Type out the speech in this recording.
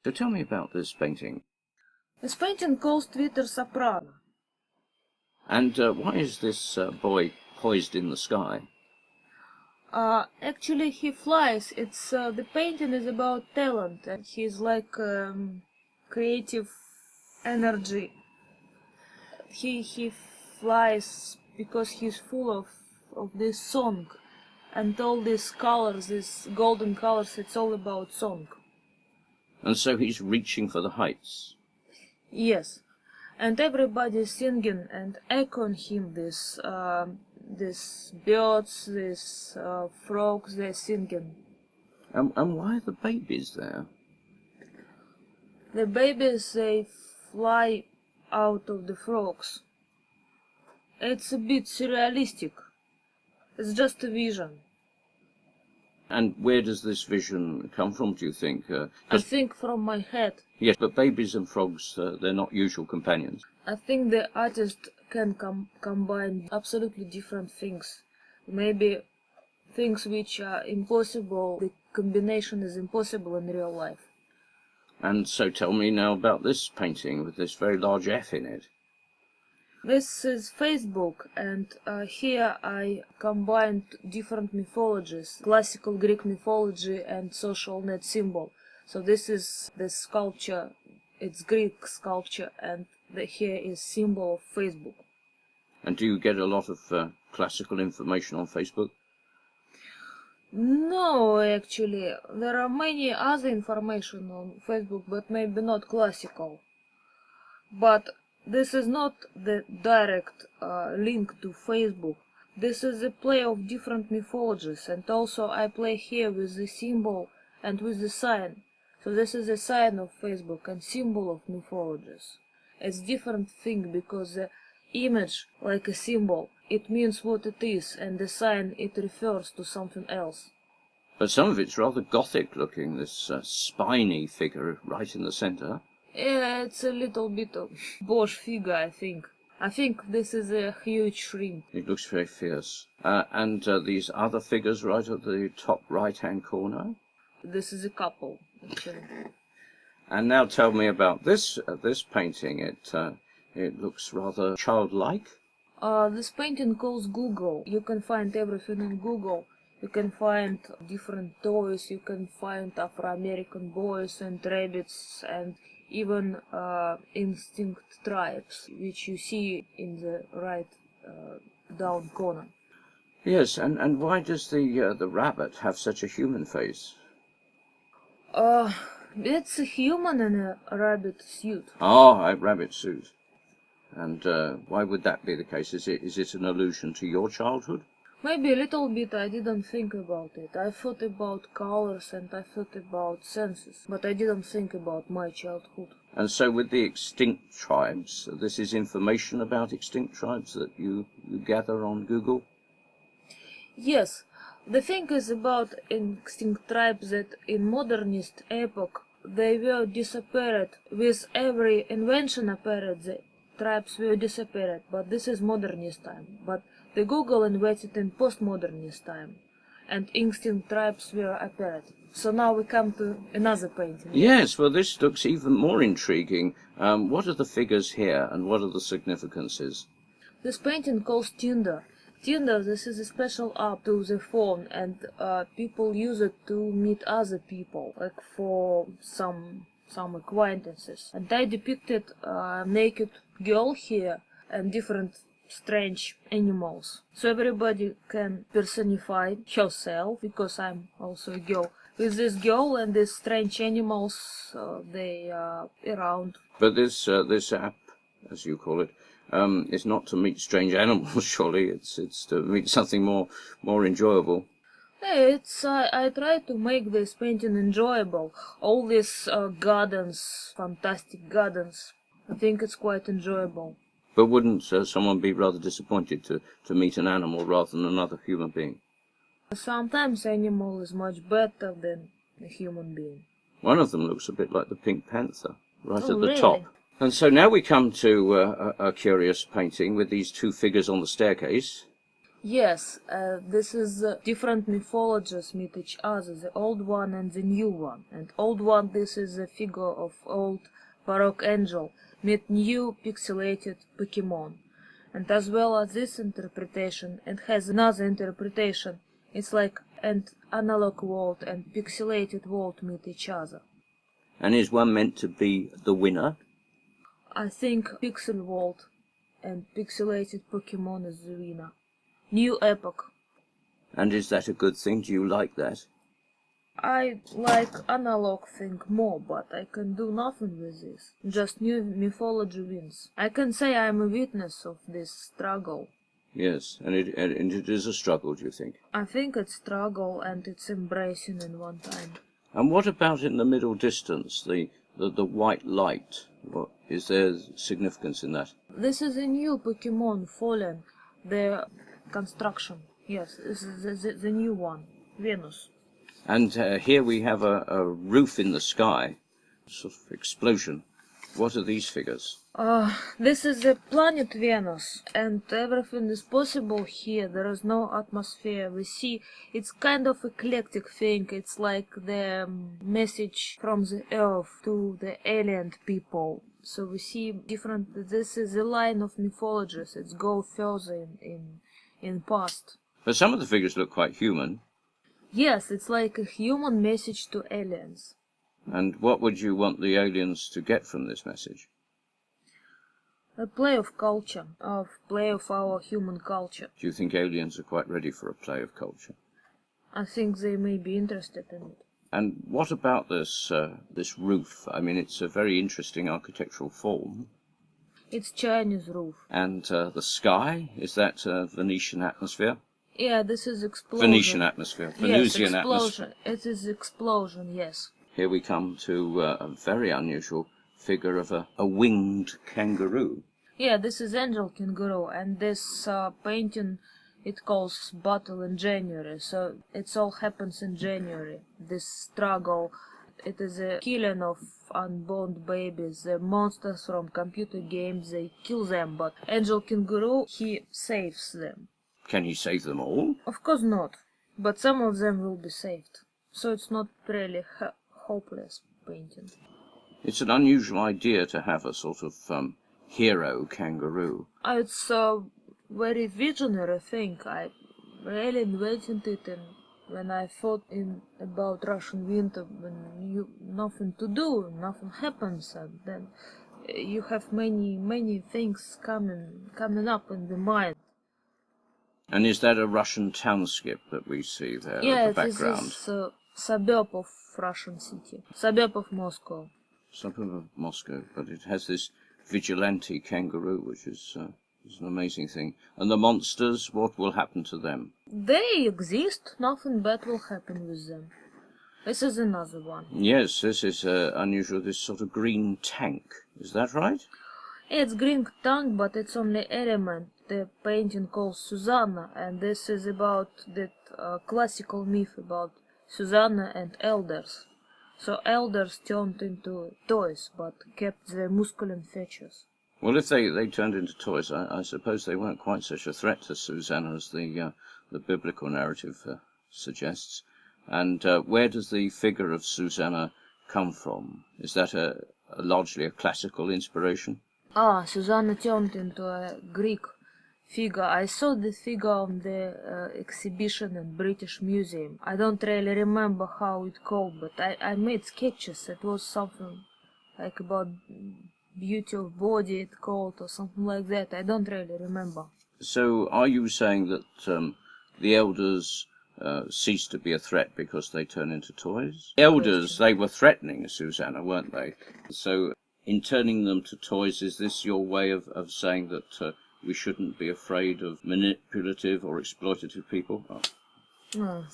So tell me about this painting. This painting calls Twitter Soprano. And why is this boy poised in the sky? Actually, he flies. It's the painting is about talent, and he's like creative energy. He flies because he's full of this song, and all these colors, these golden colors. It's all about song. And so he's reaching for the heights. Yes, and everybody's singing and echoing him. These birds, these frogs, they're singing. And why are the babies there? The babies, they fly out of the frogs. It's a bit surrealistic. It's just a vision. And where does this vision come from, do you think? I think from my head. Yes, but babies and frogs, they're not usual companions. I think the artist can combine absolutely different things. Maybe things which are impossible, the combination is impossible in real life. And so tell me now about this painting with this very large F in it. This is Facebook, and here I combined different mythologies, classical Greek mythology and social net symbol. So this is the sculpture, it's Greek sculpture, and here is symbol of Facebook. And do you get a lot of classical information on Facebook? No, actually, there are many other information on Facebook, but maybe not classical. But this is not the direct link to Facebook. This is a play of different mythologies, and also I play here with the symbol and with the sign. So this is a sign of Facebook and symbol of mythologies. It's different thing because the image, like a symbol, it means what it is, and the sign, it refers to something else. But some of it's rather Gothic looking, this spiny figure right in the centre. Yeah, it's a little bit of Bosch figure, I think. I think this is a huge shrimp. It looks very fierce. And these other figures right at the top right-hand corner? This is a couple, actually. And now tell me about this painting. It looks rather childlike. This painting calls Google. You can find everything in Google. You can find different toys, you can find Afro-American boys and rabbits, and even instinct tribes, which you see in the right down corner. Yes, and why does the rabbit have such a human face? It's a human in a rabbit suit. Oh, a rabbit suit. And why would that be the case? Is it an allusion to your childhood? Maybe a little bit. I didn't think about it. I thought about colors and I thought about senses, but I didn't think about my childhood. And so with the extinct tribes, this is information about extinct tribes that you gather on Google? Yes. The thing is about extinct tribes that in modernist epoch they were disappeared. With every invention appeared, the tribes were disappeared, but this is modernist time. But the Google invented in postmodernist time, and extinct tribes were appeared. So now we come to another painting. Yes, well this looks even more intriguing. What are the figures here, and what are the significances? This painting calls Tinder. Tinder, this is a special app to the phone, and people use it to meet other people, like for some acquaintances. And I depicted a naked girl here and different strange animals. So everybody can personify herself, because I'm also a girl, with this girl and these strange animals, they are around. But this app, as you call it, is not to meet strange animals, surely. It's to meet something more enjoyable. I try to make this painting enjoyable. All these gardens, fantastic gardens, I think it's quite enjoyable. But wouldn't someone be rather disappointed to meet an animal rather than another human being? Sometimes animal is much better than a human being. One of them looks a bit like the Pink Panther, right at the really? top. And so now we come to a curious painting with these two figures on the staircase. Yes, this is different mythologies meet each other, the old one and the new one. And old one, this is a figure of old baroque angel, meet new pixelated Pokemon. And as well as this interpretation, it has another interpretation. It's like an analog world and pixelated world meet each other. And is one meant to be the winner? I think Pixel World and pixelated Pokemon is the winner. New epoch. And is that a good thing? Do you like that? I like analog thing more, but I can do nothing with this. Just new mythology wins. I can say I'm a witness of this struggle. Yes, and it is a struggle, do you think? I think it's struggle and it's embracing in one time. And what about in the middle distance, the white light? What is there significance in that? This is a new Pokemon Fallen. The construction. Yes, this is the new one. Venus. And here we have a roof in the sky, sort of explosion. What are these figures? This is the planet Venus, and everything is possible here. There is no atmosphere. We see it's kind of eclectic thing. It's like the message from the Earth to the alien people. So we see different. This is a line of mythologies. It's go further in past. But some of the figures look quite human. Yes, it's like a human message to aliens. And what would you want the aliens to get from this message? A play of culture, a play of our human culture. Do you think aliens are quite ready for a play of culture? I think they may be interested in it. And what about this roof? I mean, it's a very interesting architectural form. It's Chinese roof. And the sky, is that Venetian atmosphere? Yeah, this is explosion. Venetian atmosphere. Venusian yes, explosion. atmosphere. It is explosion, yes. Here we come to a very unusual figure of a winged kangaroo. Yeah, this is Angel Kangaroo, and this painting, it calls Battle in January, so it all happens in January. This struggle, it is a killing of unborn babies. The monsters from computer games, they kill them, but Angel Kangaroo, he saves them. Can he save them all? Of course not, but some of them will be saved, so it's not really hopeless painting. It's an unusual idea to have a sort of hero kangaroo. It's a very visionary thing. I really invented it when I thought about Russian winter, when you nothing to do, nothing happens, and then you have many things coming up in the mind. And is that a Russian township that we see there Yeah, in the background? This is a suburb of Russian city, suburb of Moscow. Suburb of Moscow, but it has this vigilante kangaroo, which is an amazing thing. And the monsters, what will happen to them? They exist, nothing bad will happen with them. This is another one. Yes, this is unusual, this sort of green tank. Is that right? It's green tank, but it's only element. The painting called Susanna, and this is about that classical myth about Susanna and elders. So elders turned into toys, but kept their masculine features. Well, if they turned into toys, I suppose they weren't quite such a threat to Susanna as the biblical narrative suggests. And where does the figure of Susanna come from? Is that largely a classical inspiration? Susanna turned into a Greek figure. I saw the figure on the exhibition in British Museum. I don't really remember how it called, but I made sketches. It was something like about beauty of body, it called, or something like that. I don't really remember. So are you saying that the elders cease to be a threat because they turn into toys? Elders, they were threatening Susanna, weren't they? So in turning them to toys, is this your way of saying that we shouldn't be afraid of manipulative or exploitative people? Oh,